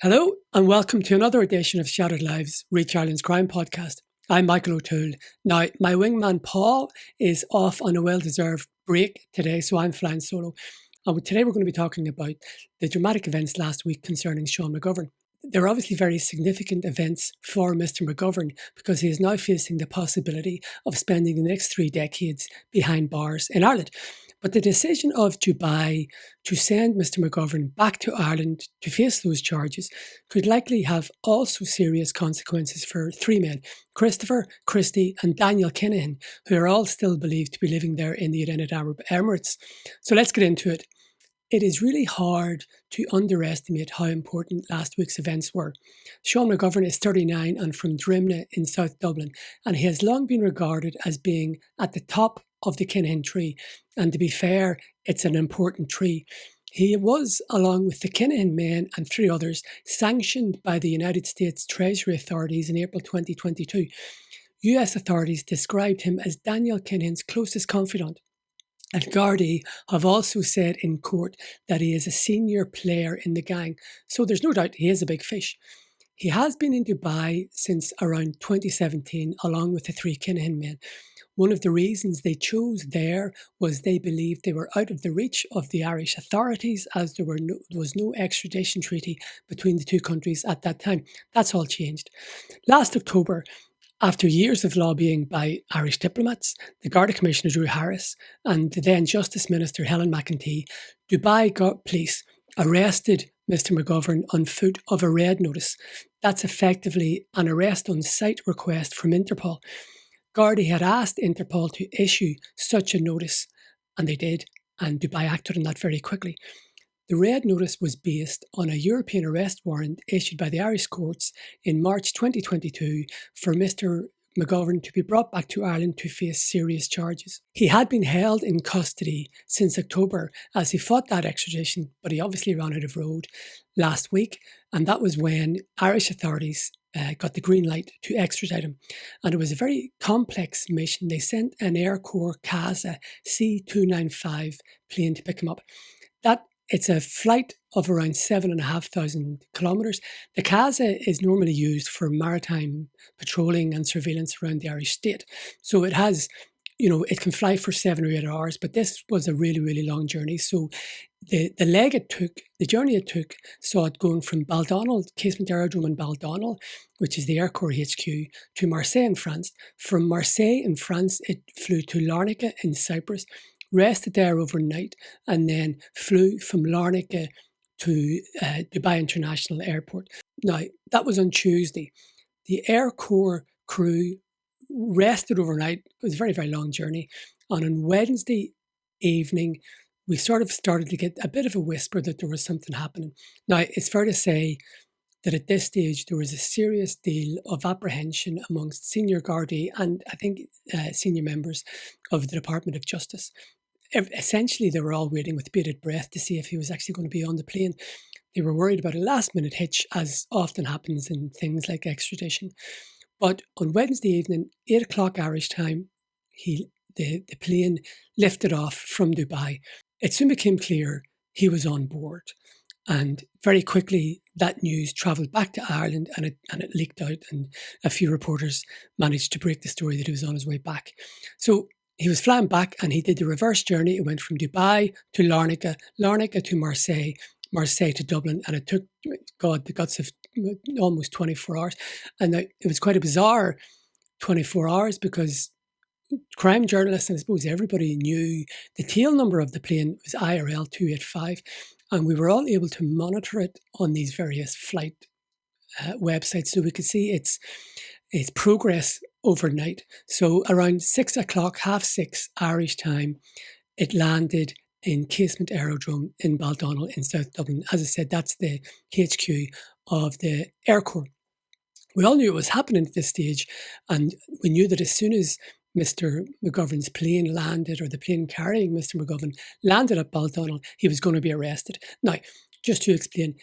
Hello, and welcome to another edition of Shattered Lives, Reach Ireland's crime podcast. I'm Michael O'Toole. Now, my wingman Paul is off on a well-deserved break today, so I'm flying solo. And today we're going to be talking about the dramatic events last week concerning Sean McGovern. They're obviously very significant events for Mr. McGovern because he is now facing the possibility of spending the next 3 decades behind bars in Ireland. But the decision of Dubai to send Mr. McGovern back to Ireland to face those charges could likely have also serious consequences for 3 men, Christopher, Christy and Daniel Kinahan, who are all still believed to be living there in the United Arab Emirates. So let's get into it. It is really hard to underestimate how important last week's events were. Sean McGovern is 39 and from Drimna in South Dublin, and he has long been regarded as being at the top of the Kinahan tree. And to be fair, it's an important tree. He was, along with the Kinahan men and 3 others, sanctioned by the United States Treasury authorities in April 2022. US authorities described him as Daniel Kinahan's closest confidant. And Gardaí have also said in court that he is a senior player in the gang. So there's no doubt he is a big fish. He has been in Dubai since around 2017, along with the 3 Kinahan men. One of the reasons they chose there was they believed they were out of the reach of the Irish authorities, as there was no extradition treaty between the 2 countries at that time. That's all changed. Last October, after years of lobbying by Irish diplomats, the Garda Commissioner Drew Harris and the then Justice Minister Helen McEntee, Dubai police arrested Mr. McGovern on foot of a red notice. That's effectively an arrest on sight request from Interpol. Gardaí had asked Interpol to issue such a notice, and they did, and Dubai acted on that very quickly. The red notice was based on a European arrest warrant issued by the Irish courts in March 2022 for Mr. McGovern to be brought back to Ireland to face serious charges. He had been held in custody since October as he fought that extradition, but he obviously ran out of road last week, and that was when Irish authorities got the green light to extradite him. And it was a very complex mission. They sent an Air Corps CASA C295 plane to pick him up. It's a flight of around 7,500 kilometres. The CASA is normally used for maritime patrolling and surveillance around the Irish state. So it has, it can fly for 7 or 8 hours, but this was a really, really long journey. So the journey it took, saw it going from Baldonnel, Casement Aerodrome in Baldonnel, which is the Air Corps HQ, to Marseille in France. From Marseille in France, it flew to Larnaca in Cyprus, rested there overnight, and then flew from Larnaca to Dubai International Airport. Now, that was on Tuesday. The Air Corps crew rested overnight. It was a very, very long journey. And on Wednesday evening, we sort of started to get a bit of a whisper that there was something happening. Now, it's fair to say that at this stage, there was a serious deal of apprehension amongst senior Gardaí and I think senior members of the Department of Justice. Essentially, they were all waiting with bated breath to see if he was actually going to be on the plane. They were worried about a last-minute hitch, as often happens in things like extradition. But on Wednesday evening, 8 o'clock Irish time, the plane lifted off from Dubai. It soon became clear he was on board. And very quickly, that news travelled back to Ireland and it leaked out, and a few reporters managed to break the story that he was on his way back. So he was flying back and he did the reverse journey. It went from Dubai to Larnaca, Larnaca to Marseille, Marseille to Dublin, and it took, the guts of almost 24 hours. And it was quite a bizarre 24 hours because crime journalists, and I suppose everybody, knew the tail number of the plane was IRL 285, and we were all able to monitor it on these various flight websites, so we could see its progress overnight. So around 6 o'clock, 6:30 Irish time, it landed in Casement Aerodrome in Baldonnel in South Dublin. As I said, that's the HQ of the Air Corps. We all knew it was happening at this stage, and we knew that as soon as Mr. McGovern's plane landed, or the plane carrying Mr. McGovern landed at Baldonnel, he was going to be arrested. Now, just to explain,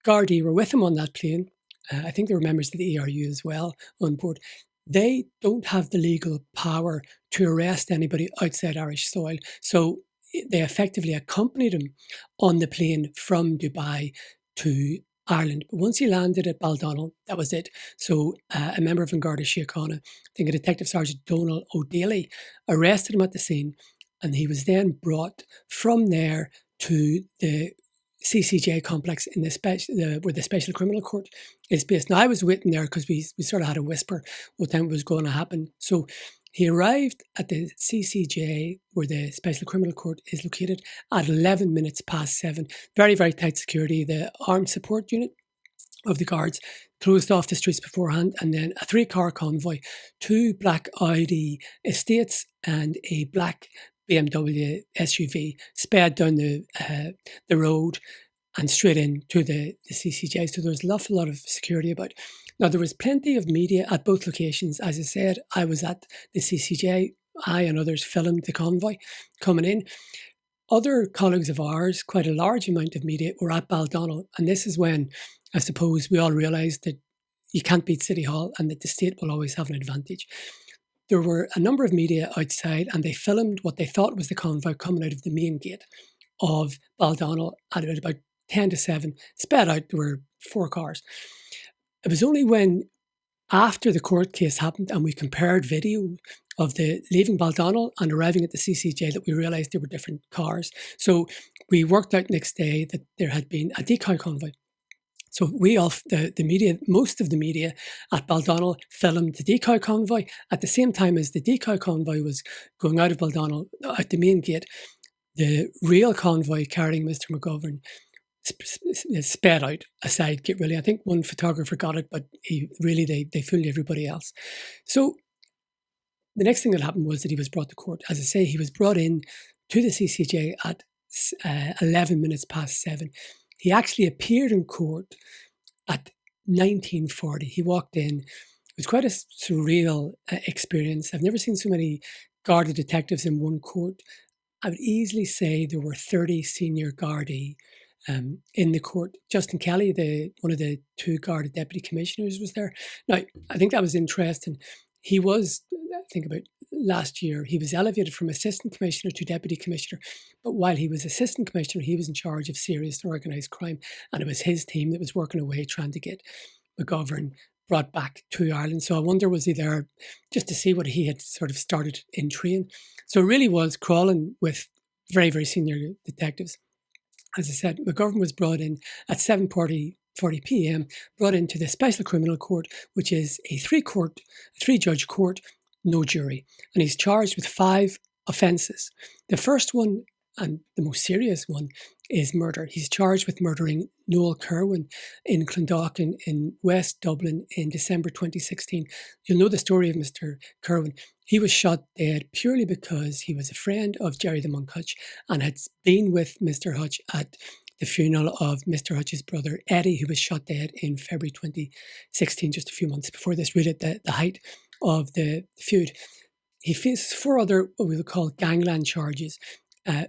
Gardaí were with him on that plane. I think there were members of the ERU as well on board. They don't have the legal power to arrest anybody outside Irish soil. So they effectively accompanied him on the plane from Dubai to Ireland. But once he landed at Baldonnel, that was it. So a member of An Garda Síochána, I think a Detective Sergeant Donal O'Daly, arrested him at the scene, and he was then brought from there to the CCJ complex in where the Special Criminal Court is based. Now, I was waiting there because we sort of had a whisper what time it was going to happen. So he arrived at the CCJ, where the Special Criminal Court is located, at 11 minutes past 7. Very, very tight security. The armed support unit of the guards closed off the streets beforehand, and then a 3-car convoy, 2 black Audi estates and a black BMW SUV sped down the road and straight into the CCJ. So there was an awful lot of security about. Now, there was plenty of media at both locations. As I said, I was at the CCJ. I and others filmed the convoy coming in. Other colleagues of ours, quite a large amount of media, were at Baldonnel. And this is when, I suppose, we all realised that you can't beat City Hall and that the state will always have an advantage. There were a number of media outside, and they filmed what they thought was the convoy coming out of the main gate of Baldonnel at about 10 to 7, sped out. There were 4 cars. It was only when, after the court case happened and we compared video of the leaving Baldonnel and arriving at the CCJ, that we realised there were different cars. So we worked out next day that there had been a decoy convoy. So the media, most of the media at Baldonnel filmed the decoy convoy at the same time as the decoy convoy was going out of Baldonnel at the main gate. The real convoy carrying Mr. McGovern sped out a side gate, really. I think one photographer got it, but they fooled everybody else. So the next thing that happened was that he was brought to court. As I say, he was brought in to the CCJ at 11 minutes past 7. He actually appeared in court at 19:40. He walked in. It was quite a surreal experience. I've never seen so many Garda detectives in one court. I would easily say there were 30 senior Gardaí in the court. Justin Kelly, one of the 2 Garda deputy commissioners, was there. Now, I think that was interesting. He was, I think about last year, he was elevated from assistant commissioner to deputy commissioner. But while he was assistant commissioner, he was in charge of serious organised crime. And it was his team that was working away trying to get McGovern brought back to Ireland. So I wonder, was he there just to see what he had sort of started in train? So it really was crawling with very, very senior detectives. As I said, McGovern was brought in at 7:40 p.m, brought into the Special Criminal Court, which is a 3-judge court, no jury. And he's charged with 5 offences. The first one, and the most serious one, is murder. He's charged with murdering Noel Kerwin in Clondalkin in West Dublin in December 2016. You'll know the story of Mr. Kerwin. He was shot dead purely because he was a friend of Jerry the Monk Hutch and had been with Mr. Hutch at the funeral of Mr. Hutch's brother, Eddie, who was shot dead in February 2016, just a few months before this, really at the height of the feud. He faces 4 other, what we would call gangland charges.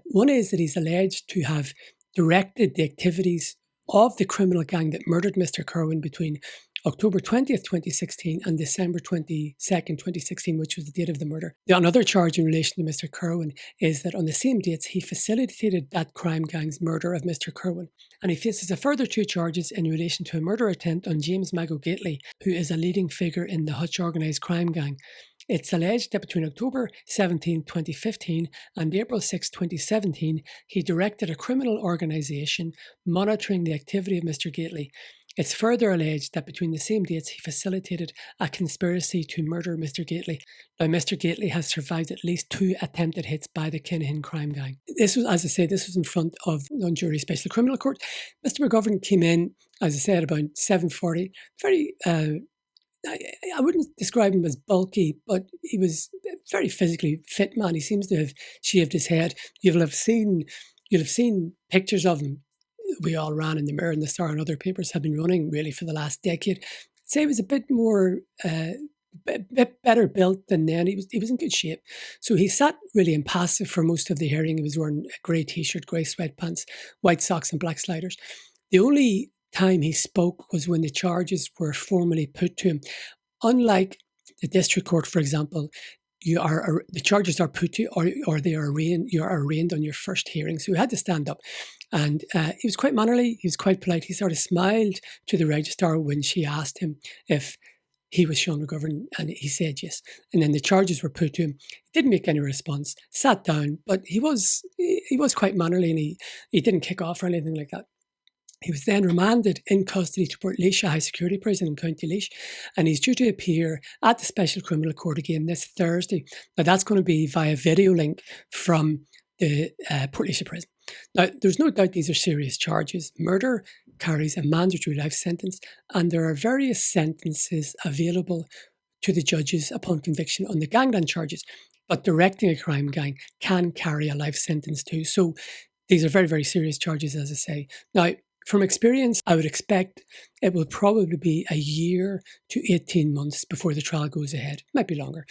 One is that he's alleged to have directed the activities of the criminal gang that murdered Mr. Kerwin between October 20th, 2016 and December 22nd, 2016, which was the date of the murder. Another charge in relation to Mr. Kerwin is that on the same dates, he facilitated that crime gang's murder of Mr. Kerwin. And he faces a further 2 charges in relation to a murder attempt on James Mago Gately, who is a leading figure in the Hutch organised crime gang. It's alleged that between October 17, 2015 and April 6, 2017, he directed a criminal organisation monitoring the activity of Mr. Gately. It's further alleged that between the same dates, he facilitated a conspiracy to murder Mr. Gately. Now, Mr. Gately has survived at least 2 attempted hits by the Kinahan crime gang. This was, as I say, this was in front of non-jury Special Criminal Court. Mr. McGovern came in, as I said, about 7:40. Very, I wouldn't describe him as bulky, but he was a very physically fit man. He seems to have shaved his head. You'll have seen pictures of him. We all ran in the Mirror and the Star and other papers have been running really for the last decade. I'd say he was a bit more, bit better built than then. He was in good shape. So he sat really impassive for most of the hearing. He was wearing a grey t-shirt, grey sweatpants, white socks and black sliders. The only time he spoke was when the charges were formally put to him. Unlike the district court, for example, the charges are put to you or you are arraigned on your first hearing. So he had to stand up. And he was quite mannerly, he was quite polite. He sort of smiled to the registrar when she asked him if he was Sean McGovern, and he said yes. And then the charges were put to him. He didn't make any response, sat down, but he was quite mannerly, and he didn't kick off or anything like that. He was then remanded in custody to Portlaoise High Security Prison in County Laois, and he's due to appear at the Special Criminal Court again this Thursday. Now, that's going to be via video link from the Portlaoise prison. Now, there's no doubt these are serious charges. Murder carries a mandatory life sentence, and there are various sentences available to the judges upon conviction on the gangland charges, but directing a crime gang can carry a life sentence too. So these are very, very serious charges, as I say. Now, from experience, I would expect it will probably be a year to 18 months before the trial goes ahead. It might be longer.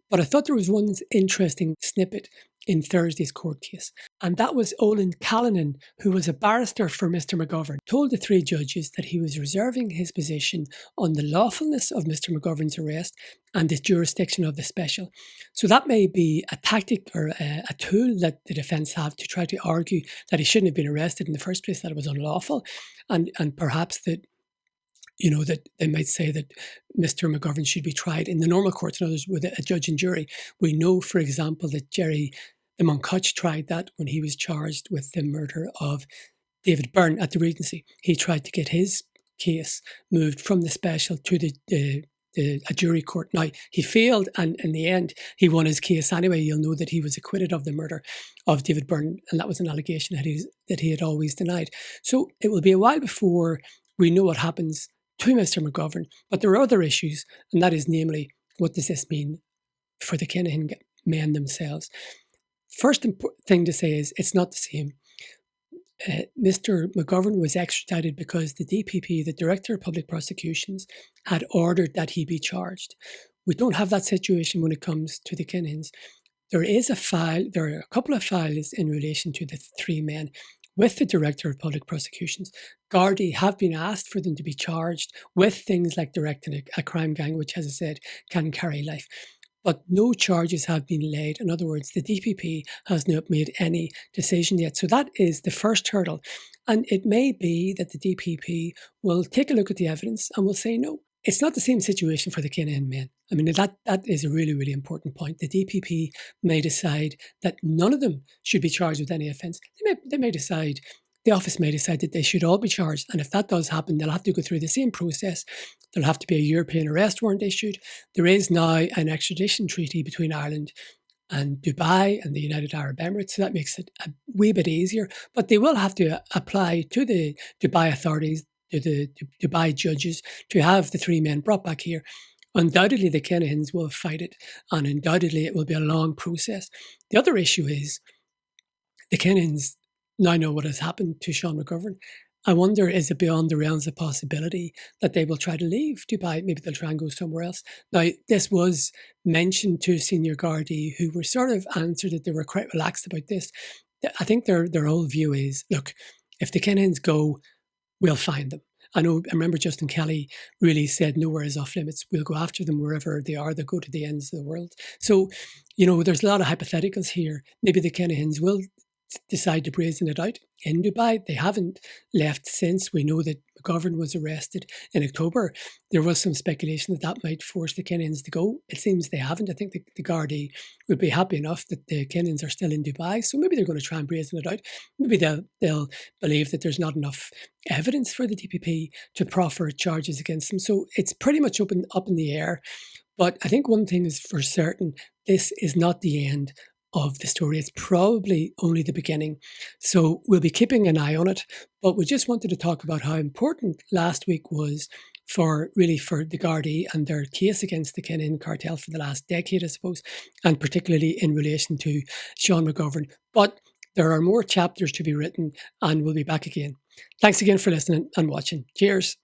But I thought there was one interesting snippet in Thursday's court case, and that was Olin Kinahan, who was a barrister for Mr. McGovern, told the three judges that he was reserving his position on the lawfulness of Mr. McGovern's arrest and the jurisdiction of the special. So that may be a tactic or a tool that the defence have to try to argue that he shouldn't have been arrested in the first place, that it was unlawful, and perhaps that that they might say that Mr. McGovern should be tried in the normal courts, in other words, with a judge and jury. We know, for example, that Jerry the Moncutch tried that when he was charged with the murder of David Byrne at the Regency. He tried to get his case moved from the special to a jury court. Now, he failed, and in the end, he won his case anyway. You'll know that he was acquitted of the murder of David Byrne, and that was an allegation that he had always denied. So it will be a while before we know what happens to Mr. McGovern, but there are other issues, and that is namely, what does this mean for the Kinahan men themselves? First thing to say is it's not the same. Mr. McGovern was extradited because the DPP, the Director of Public Prosecutions, had ordered that he be charged. We don't have that situation when it comes to the Kinahans. There are a couple of files in relation to the three men with the Director of Public Prosecutions. Gardaí have been asked for them to be charged with things like directing a crime gang, which, as I said, can carry life. But no charges have been laid. In other words, the DPP has not made any decision yet. So that is the first hurdle. And it may be that the DPP will take a look at the evidence and will say no. It's not the same situation for the Kinahan men. I mean, that is a really, really important point. The DPP may decide that none of them should be charged with any offence. They may decide, the office may decide that they should all be charged. And if that does happen, they'll have to go through the same process. There'll have to be a European arrest warrant issued. There is now an extradition treaty between Ireland and Dubai and the United Arab Emirates. So that makes it a wee bit easier. But they will have to apply to the Dubai authorities, to the Dubai judges, to have the three men brought back here. Undoubtedly, the Kinahans will fight it, and undoubtedly it will be a long process. The other issue is the Kinahans now know what has happened to Sean McGovern. I wonder, is it beyond the realms of possibility that they will try to leave Dubai? Maybe they'll try and go somewhere else. Now, this was mentioned to senior Gardaí, who were sort of answered that they were quite relaxed about this. I think their whole view is, look, if the Kinahans go, we'll find them. I remember Justin Kelly really said nowhere is off limits. We'll go after them wherever they are. They'll go to the ends of the world. So, there's a lot of hypotheticals here. Maybe the Kinahans will decide to brazen it out in Dubai. They haven't left since. We know that McGovern was arrested in October. There was some speculation that might force the Kinahans to go. It seems they haven't. I think the Gardaí would be happy enough that the Kinahans are still in Dubai. So maybe they're going to try and brazen it out. Maybe they'll believe that there's not enough evidence for the DPP to proffer charges against them. So it's pretty much up in the air. But I think one thing is for certain, this is not the end of the story. It's probably only the beginning. So we'll be keeping an eye on it, but we just wanted to talk about how important last week was for the Gardaí and their case against the Kinahan cartel for the last decade, I suppose, and particularly in relation to Sean McGovern. But there are more chapters to be written, and we'll be back again. Thanks again for listening and watching. Cheers.